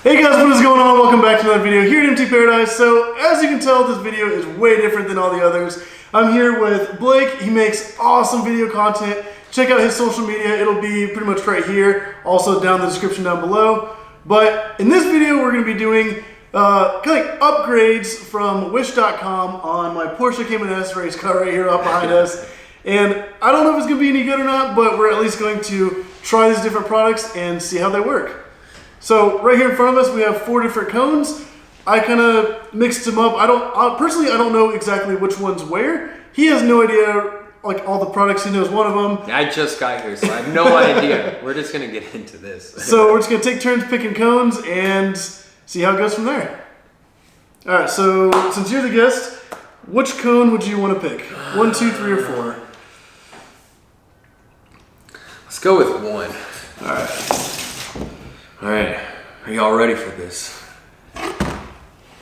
Hey guys, what is going on? Welcome back to another video here at MT Paradise. So, as you can tell, this video is way different than all the others. I'm here with Blake. He makes awesome video content. Check out his social media. It'll be pretty much right here. Also down in the description down below. But in this video, we're going to be doing kind of like upgrades from Wish.com on my Porsche Cayman S race car right here up behind us. And I don't know if it's going to be any good or not, but we're at least going to try these different products and see how they work. So right here in front of us, we have 4 different cones. I kind of mixed them up. Personally, I don't know exactly which one's where. He has no idea, like all the products. He knows one of them. I just got here, so I have no idea. We're just gonna get into this. So we're just gonna take turns picking cones and see how it goes from there. All right. So since you're the guest, which cone would you want to pick? 1, 2, 3, or 4? Let's go with 1. All right. All right, are y'all ready for this?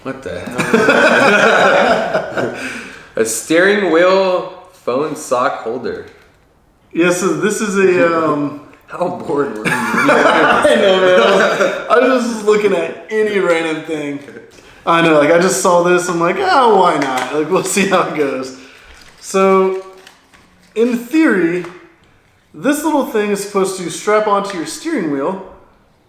What the hell? A steering wheel phone sock holder. Yeah, so this is a... How bored were you? I know, man. I was just looking at any random thing. I know, like I just saw this, I'm like, oh, why not? Like, we'll see how it goes. So, in theory, this little thing is supposed to strap onto your steering wheel,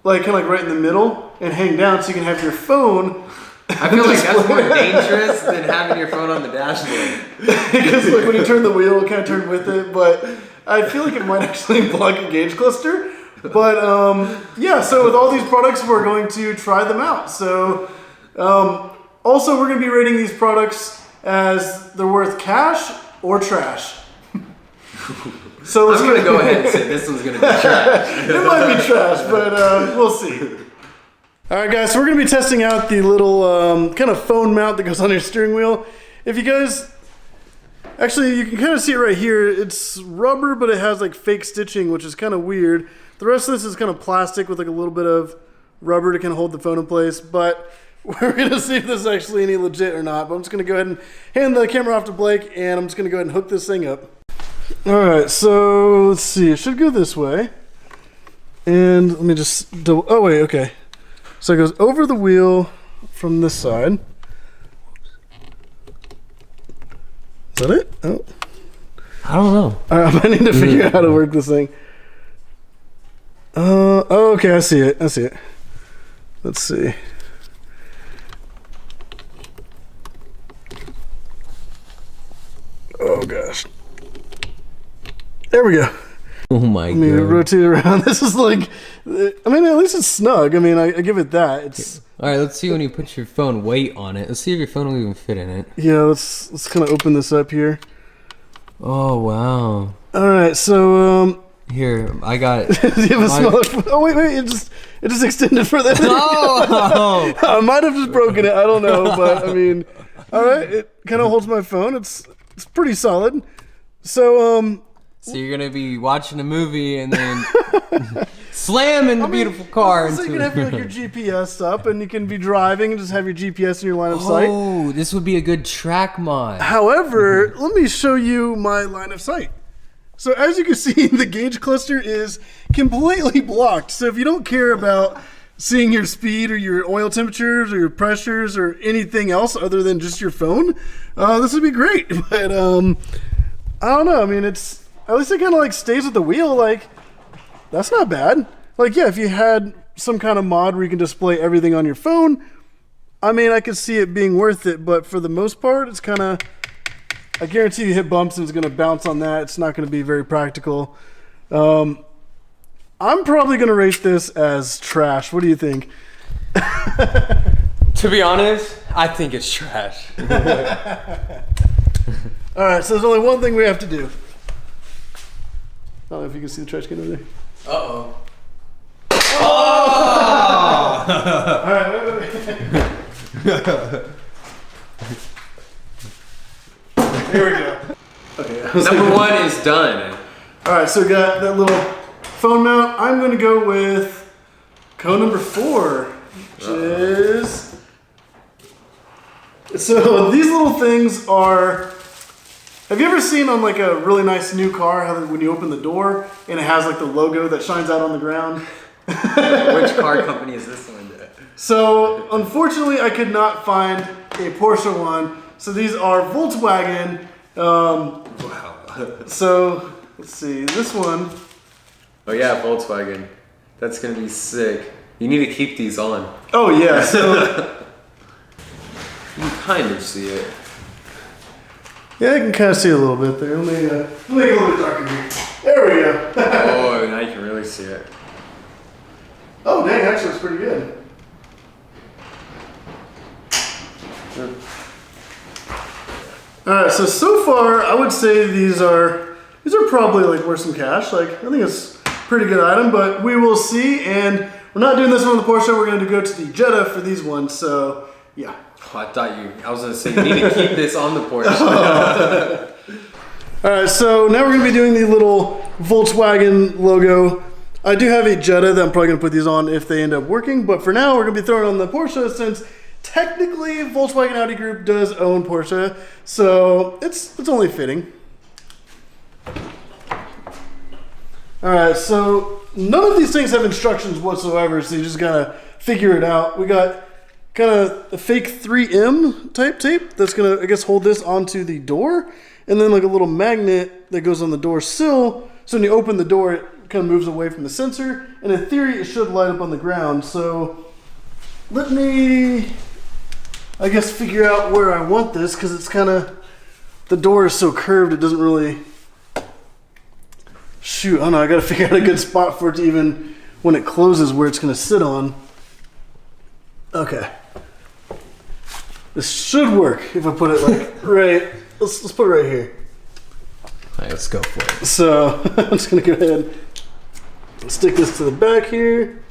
like kind of like right in the middle, and hang down so you can have your phone. I feel like that's more dangerous than having your phone on the dashboard. Because like when you turn the wheel, it kind of turns with it. But I feel like it might actually block a gauge cluster. But yeah, so with all these products, we're going to try them out. So also we're going to be rating these products as they're worth cash or trash. So I'm going to go ahead and say this one's going to be trash. It might be trash, but we'll see. All right, guys, so we're going to be testing out the little kind of phone mount that goes on your steering wheel. If you guys, actually, you can kind of see it right here. It's rubber, but it has like fake stitching, which is kind of weird. The rest of this is kind of plastic with like a little bit of rubber to kind of hold the phone in place. But we're going to see if this is actually any legit or not. But I'm just going to go ahead and hand the camera off to Blake, and I'm just going to go ahead and hook this thing up. All right, so let's see. It should go this way. And let me just oh wait, okay. So it goes over the wheel from this side. Is that it? Oh. I don't know. All right, I need to figure out how to work this thing. Oh, okay, I see it. I see it. Let's see. Oh gosh. There we go. Oh my god. Let me rotate it around. This is like, I mean, at least it's snug. I mean, I give it that. It's. All right, let's see when you put your phone weight on it. Let's see if your phone will even fit in it. Yeah, let's kind of open this up here. Oh wow. All right, so here I got. Do you have a smaller? Oh wait, it just extended further. No. I might have just broken it. I don't know, but I mean, all right, it kind of holds my phone. It's pretty solid. So So you're gonna be watching a movie and then slamming the beautiful car so you into can have like your GPS up, and you can be driving and just have your GPS in your line of sight. Oh, this would be a good track mod. However, let me show you my line of sight. So as you can see, the gauge cluster is completely blocked. So if you don't care about seeing your speed or your oil temperatures or your pressures or anything else other than just your phone, this would be great. But I don't know. I mean, it's at least it kind of like stays with the wheel. Like, that's not bad. Like, yeah, if you had some kind of mod where you can display everything on your phone, I mean, I could see it being worth it. But for the most part, it's kind of, I guarantee you hit bumps and it's going to bounce on that. It's not going to be very practical. I'm probably going to rate this as trash. What do you think? To be honest, I think it's trash. All right, so there's only one thing we have to do. I don't know if you can see the trash can over there. Uh-oh. Oh! All right, wait. Here we go. Okay, Number 1 is done. All right, so we got that little phone mount. I'm going to go with cone number 4, which is... So these little things are... Have you ever seen on like a really nice new car how when you open the door and it has like the logo that shines out on the ground? Which car company is this one? So unfortunately, I could not find a Porsche one. So these are Volkswagen. Wow. So let's see, this one. Oh yeah, Volkswagen. That's gonna be sick. You need to keep these on. Oh yeah. So you can kind of see it. yeah, I can kind of see a little bit there. Let me make it a little bit darker here. There we go. Oh, now you can really see it. Oh dang, actually it's pretty good. Alright, so far I would say these are probably like worth some cash. Like I think it's a pretty good item, but we will see. And we're not doing this one on the Porsche, we're going to go to the Jetta for these ones, so yeah. Oh, I was gonna say you need to keep this on the Porsche. Alright, so now we're going to be doing the little Volkswagen logo. I do have a Jetta that I'm probably going to put these on if they end up working, but for now we're going to be throwing on the Porsche since technically Volkswagen Audi Group does own Porsche, so it's only fitting. Alright, so none of these things have instructions whatsoever, so you just gotta figure it out. We got kind of a fake 3M type tape that's gonna, I guess, hold this onto the door, and then like a little magnet that goes on the door sill, so when you open the door, it kind of moves away from the sensor, and in theory, it should light up on the ground. So let me, I guess, figure out where I want this, because it's kind of, the door is so curved, it doesn't really, shoot, I don't know, I gotta figure out a good spot for it to even, when it closes, where it's gonna sit on. Okay. This should work if I put it like right, let's put it right here. All right, let's go for it. So I'm just gonna go ahead and stick this to the back here.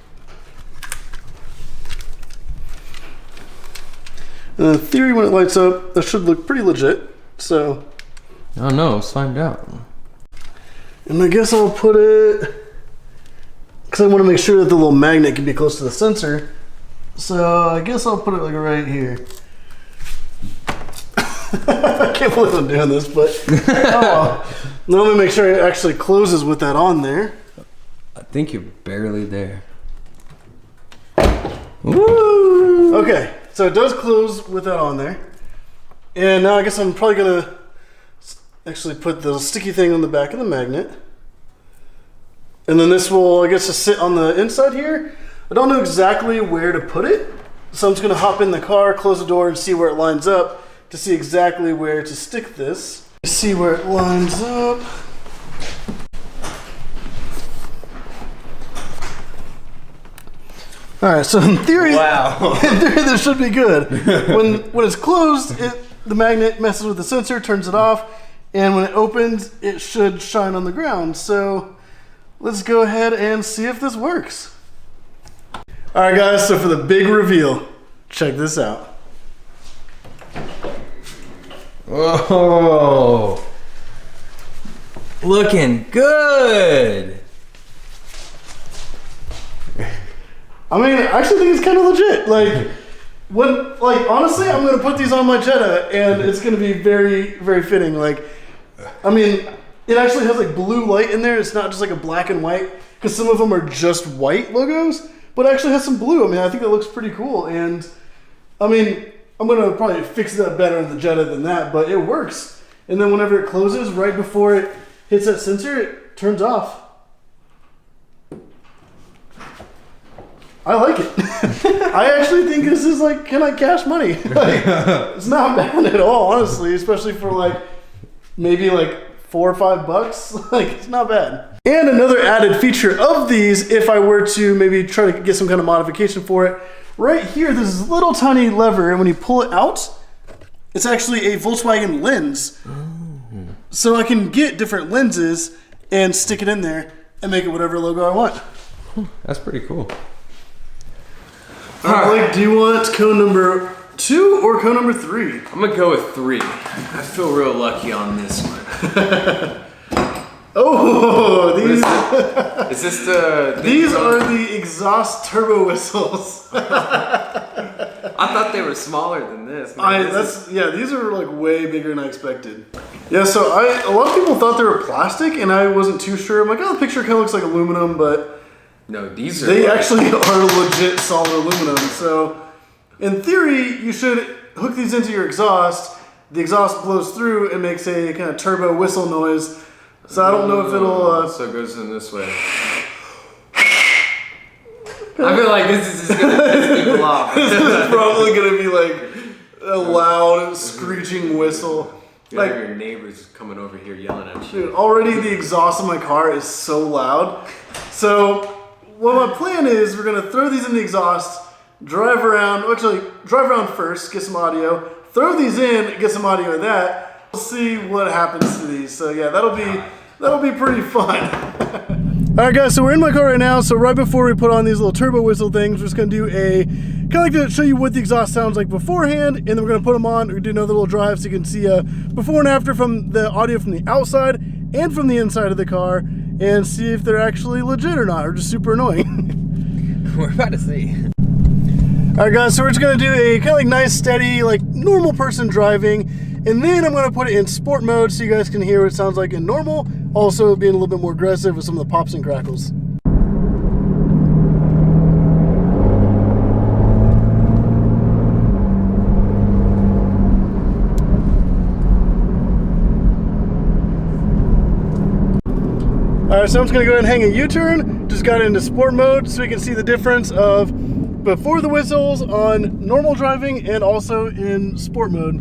And in theory, when it lights up, that should look pretty legit. So. Oh no, let's find out. And I guess I'll put it, because I want to make sure that the little magnet can be close to the sensor. So I guess I'll put it like right here. I can't believe I'm doing this, but oh. Now let me make sure it actually closes with that on there. I think you're barely there. Woo! Okay, so it does close with that on there. And now I guess I'm probably gonna actually put the sticky thing on the back of the magnet. And then this will, I guess, just sit on the inside here. I don't know exactly where to put it, so I'm just gonna hop in the car, close the door, and see where it lines up to see exactly where to stick this. See where it lines up. All right, so in theory, Wow. in theory this should be good. When it's closed, the magnet messes with the sensor, turns it off, and when it opens, it should shine on the ground. So let's go ahead and see if this works. All right, guys, so for the big reveal, check this out. Whoa! Looking good! I mean, I actually think it's kind of legit. Honestly, I'm gonna put these on my Jetta, and it's gonna be very, very fitting. I mean, it actually has like blue light in there. It's not just like a black and white, because some of them are just white logos, but it actually has some blue. I mean, I think that looks pretty cool. And I mean, I'm gonna probably fix that better in the Jetta than that, but it works. And then whenever it closes, right before it hits that sensor, it turns off. I like it. I actually think this is like kind of cash money. It's not bad at all, honestly, especially for maybe $4 or $5. It's not bad. And another added feature of these, if I were to maybe try to get some kind of modification for it, right here, there's this little tiny lever, and when you pull it out, it's actually a Volkswagen lens. So I can get different lenses and stick it in there and make it whatever logo I want. That's pretty cool. Blake, do you want cone number 2 or cone number 3? I'm gonna go with 3. I feel real lucky on this one. Oh, these Is this the? these are the exhaust turbo whistles. I thought they were smaller than this. Man, These are way bigger than I expected. Yeah, so a lot of people thought they were plastic, and I wasn't too sure. I'm like, oh, the picture kind of looks like aluminum, but No, these are. They actually are legit solid aluminum. So, in theory, you should hook these into your exhaust. The exhaust blows through and makes a kind of turbo whistle noise. So I don't know if it'll. So it goes in this way. I feel like this is just gonna piss people off. This is probably gonna be like a loud screeching whistle. Like your neighbors coming over here yelling at you. Dude, already the exhaust of my car is so loud. So what my plan is, we're gonna throw these in the exhaust, drive around first, get some audio, throw these in, get some audio of that. We'll see what happens to these. So yeah, that'll be pretty fun. All right, guys, so we're in my car right now. So right before we put on these little turbo whistle things, we're just gonna do a kind of like to show you what the exhaust sounds like beforehand, and then we're gonna put them on. We're gonna do another little drive so you can see before and after from the audio from the outside and from the inside of the car, and see if they're actually legit or not, or just super annoying. We're about to see. All right, guys, so we're just gonna do a kind of like nice, steady, like normal person driving, and then I'm gonna put it in sport mode so you guys can hear what it sounds like in normal, also being a little bit more aggressive with some of the pops and crackles. All right, so I'm just gonna go ahead and hang a U-turn. Just got into sport mode so we can see the difference of before the whistles on normal driving and also in sport mode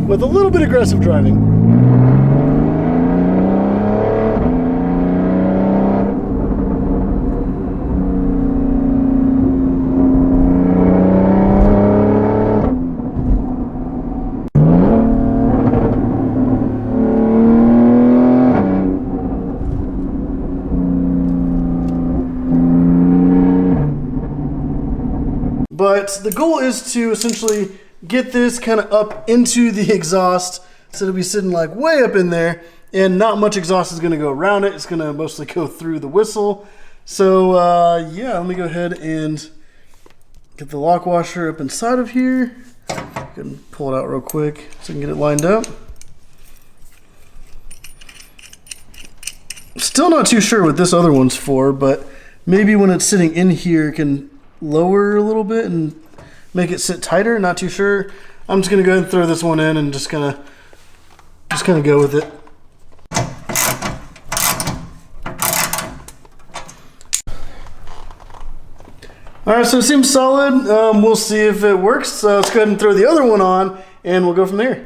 with a little bit aggressive driving. But the goal is to essentially get this kind of up into the exhaust, so it'll be sitting like way up in there, and not much exhaust is going to go around it. It's going to mostly go through the whistle. So yeah, let me go ahead and get the lock washer up inside of here. I can pull it out real quick so I can get it lined up. Still not too sure what this other one's for, but maybe when it's sitting in here, it can lower a little bit and make it sit tighter. Not too sure. I'm just gonna go ahead and throw this one in and just kind of go with it. All right, so it seems solid. We'll see if it works. So let's go ahead and throw the other one on, and we'll go from there.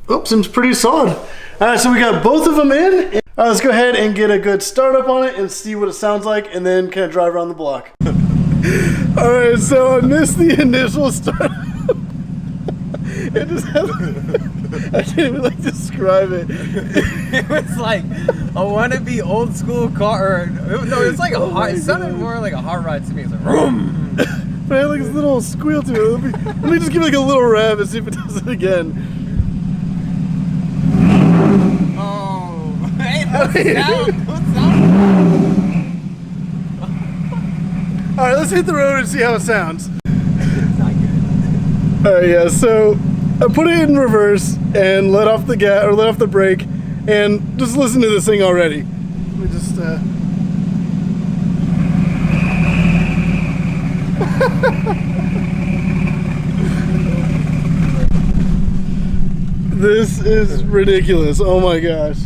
Oh, seems pretty solid. All right, so we got both of them in. Let's go ahead and get a good start up on it and see what it sounds like, and then kind of drive around the block. All right, so I missed the initial start. It just has, I can't even like describe it. It was like a wannabe old school car. No, it's like it sounded more like a hot rod to me. It's like vroom. But I had like this little squeal to it. Let me just give it like a little rev and see if it does it again. Alright, let's hit the road and see how it sounds. It's not good. Alright, yeah, so I put it in reverse and let off the gas or let off the brake and just listen to this thing already. Let me just This is ridiculous. Oh my gosh.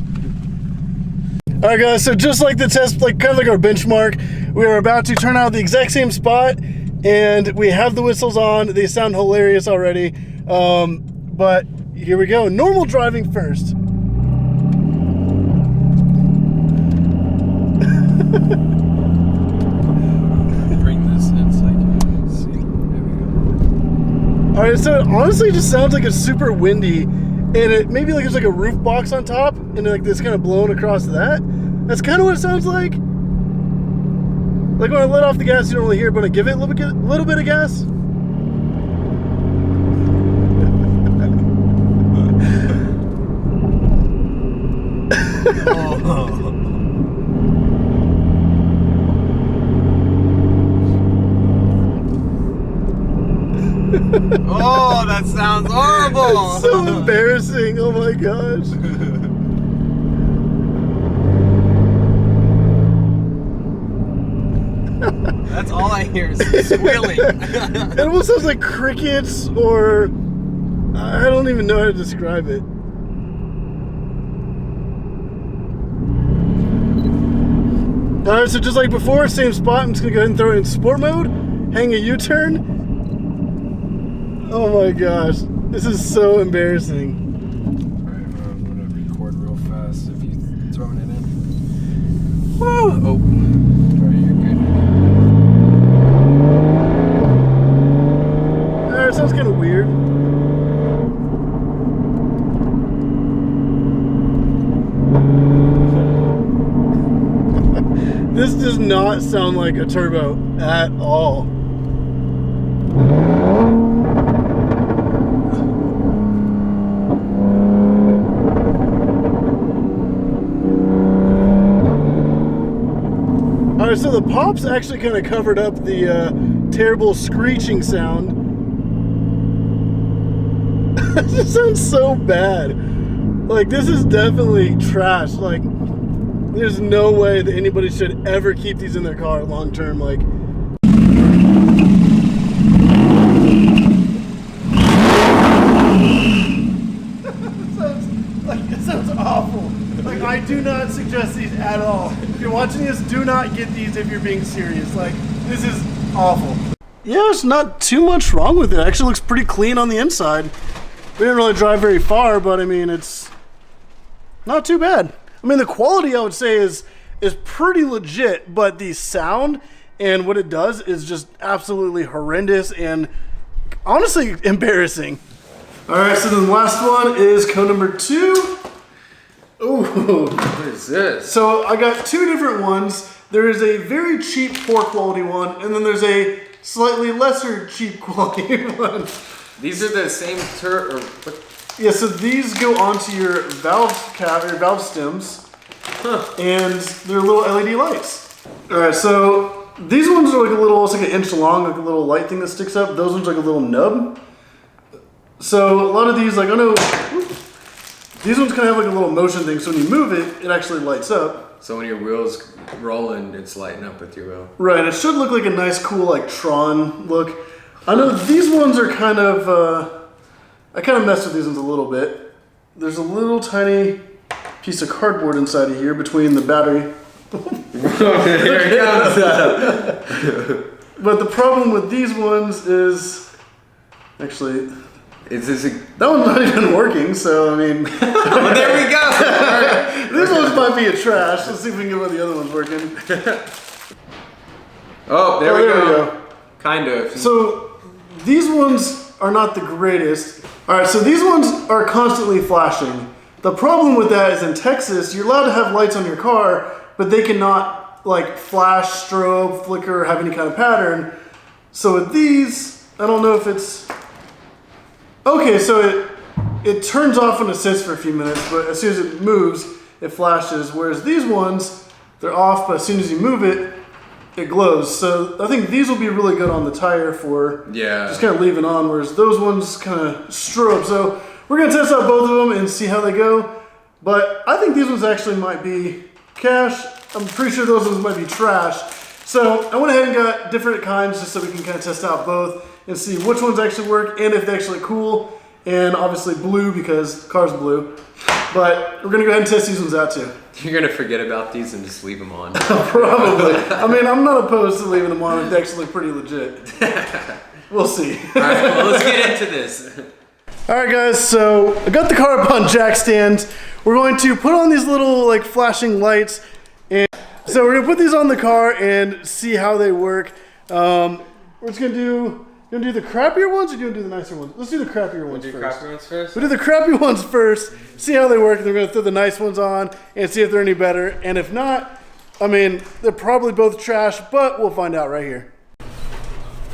Alright guys, so just like the test, like kind of like our benchmark, we are about to turn out the exact same spot and we have the whistles on. They sound hilarious already. But here we go. Normal driving first. Bring this in so I can see. There we go. Alright, so it honestly just sounds like it's super windy. And it maybe like there's like a roof box on top and like this kind of blowing across that. That's kind of what it sounds like. Like when I let off the gas, you don't really hear it, but I give it a little bit of gas. Oh, that sounds horrible. It's so embarrassing. Oh my gosh. That's all I hear is squealing. It almost sounds like crickets, or I don't even know how to describe it. Alright, so just like before, same spot. I'm just gonna go ahead and throw it in sport mode, hang a U-turn. Oh my gosh, this is so embarrassing. Alright, I'm gonna record real fast if you throwing it in. Woo! Oh. Alright, you're good. Alright, sounds kind of weird. This does not sound like a turbo at all. Alright, so the pops actually kind of covered up the terrible screeching sound. This sounds so bad. Like, this is definitely trash. Like, there's no way that anybody should ever keep these in their car long term. Like, it sounds awful. Like, I do not suggest these at all. If you're watching this, do not get these if you're being serious. Like, this is awful. Yeah, there's not too much wrong with it. It actually looks pretty clean on the inside. We didn't really drive very far, but I mean, it's not too bad. I mean, the quality, I would say, is pretty legit, but the sound and what it does is just absolutely horrendous and honestly embarrassing. All right, so then the last one is code number 2. Ooh. What is this? So I got 2 different ones. There is a very cheap, poor quality one, and then there's a slightly lesser cheap quality one. These are the same Yeah, so these go onto your valve cap, your valve stems, and they're little LED lights. All right, so these ones are like a little, it's like an inch long, like a little light thing that sticks up. Those ones are like a little nub. So a lot of these, like, I know, these ones kind of have like a little motion thing, so when you move it, it actually lights up. So when your wheel's rolling, it's lighting up with your wheel. Right, it should look like a nice, cool, like Tron look. I know these ones are kind of, I kind of messed with these ones a little bit. There's a little tiny piece of cardboard inside of here between the battery. Here it comes. But the problem with these ones is, actually, that one's not even working, so I mean. Well, there we go. These ones might be a trash. Let's see if we can get one of the other ones working. Oh, there we go. Kind of. So these ones are not the greatest. All right, so these ones are constantly flashing. The problem with that is in Texas, you're allowed to have lights on your car, but they cannot like flash, strobe, flicker, or have any kind of pattern. So with these, I don't know if it's, okay, so it turns off and assists for a few minutes, but as soon as it moves, it flashes. Whereas these ones, they're off, but as soon as you move it, it glows. So I think these will be really good on the tire for just kind of leaving on, whereas those ones kind of strobe. So we're gonna test out both of them and see how they go. But I think these ones actually might be cash. I'm pretty sure those ones might be trash. So I went ahead and got different kinds just so we can kind of test out both and see which ones actually work and if they're actually cool. And obviously blue because the car's blue. But we're gonna go ahead and test these ones out too. You're gonna forget about these and just leave them on. Probably. I mean, I'm not opposed to leaving them on if they actually look pretty legit. We'll see. All right, well, let's get into this. All right, guys. So I got the car up on jack stands. We're going to put on these little like flashing lights, and so we're gonna put these on the car and see how they work. We're just gonna do. You want to do the crappier ones or do you want to do the nicer ones? Let's do the crappier ones first. Crappier ones first? We'll do the crappy ones first, see how they work, and then we're going to throw the nice ones on and see if they're any better. And if not, I mean, they're probably both trash, but we'll find out right here.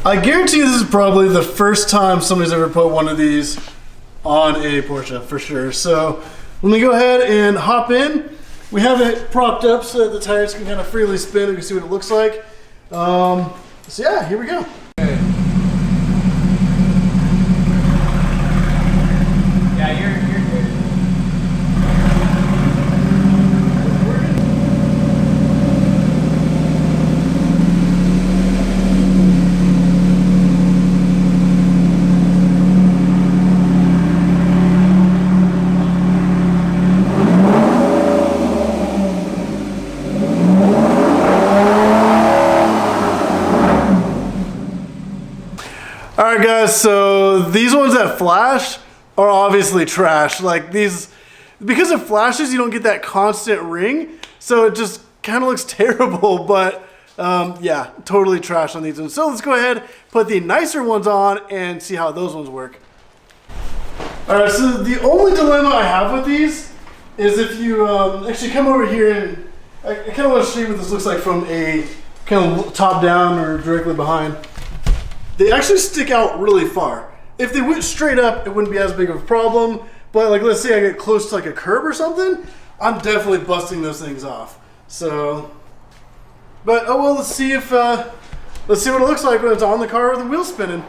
I guarantee this is probably the first time somebody's ever put one of these on a Porsche, for sure. So let me go ahead and hop in. We have it propped up so that the tires can kind of freely spin. You can see what it looks like. So yeah, here we go. Yeah, you're good. guys, so these ones that flash are obviously trash. Like these, because it flashes, you don't get that constant ring, so it just kind of looks terrible. But yeah, totally trash on these ones. So let's go ahead, put the nicer ones on and see how those ones work. All right, so the only dilemma I have with these is if you actually come over here, and I kind of want to show you what this looks like from a kind of top down or directly behind. They actually stick out really far. If they went straight up, it wouldn't be as big of a problem. But like, let's say I get close to like a curb or something, I'm definitely busting those things off. So, but oh well, let's see what it looks like when it's on the car with the wheels spinning.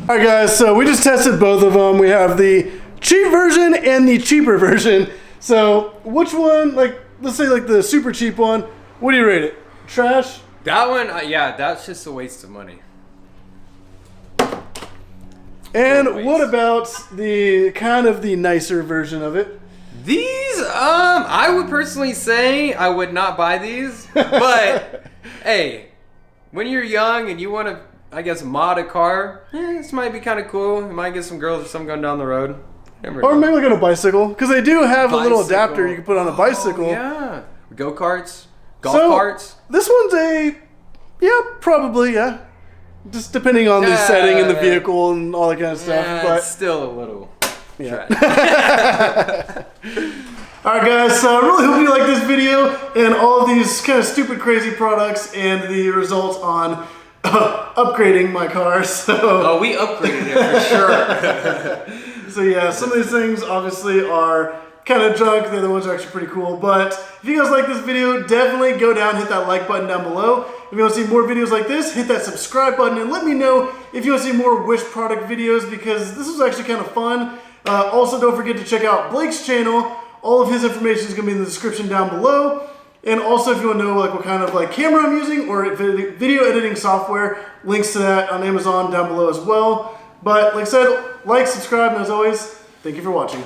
Alright guys, so we just tested both of them. We have the cheap version and the cheaper version. So which one, like, let's say like the super cheap one, what do you rate it? Trash? That one, yeah, that's just a waste of money. And what about the kind of the nicer version of it? These, I would personally say I would not buy these, but hey, when you're young and you want to, I guess, mod a car, this might be kind of cool. You might get some girls or something going down the road. Or maybe like on a bicycle, because they do have a little adapter you can put on a bicycle. Oh, yeah, go-karts, golf carts. This one's yeah, probably, yeah. Just depending on the setting and the vehicle and all that kind of stuff. Yeah, but it's still a little. Yeah. Alright guys, so I really hope you like this video and all of these kind of stupid crazy products and the results on upgrading my car. So oh, we upgraded it for sure. So yeah, some of these things obviously are kind of junk. The other ones are actually pretty cool. But if you guys like this video, definitely go down, hit that like button down below. If you want to see more videos like this, hit that subscribe button and let me know if you want to see more Wish product videos, because this was actually kind of fun. Also, don't forget to check out Blake's channel. All of his information is going to be in the description down below. And also, if you want to know like what kind of like camera I'm using or video editing software, links to that on Amazon down below as well. But like I said, like, subscribe, and as always, thank you for watching.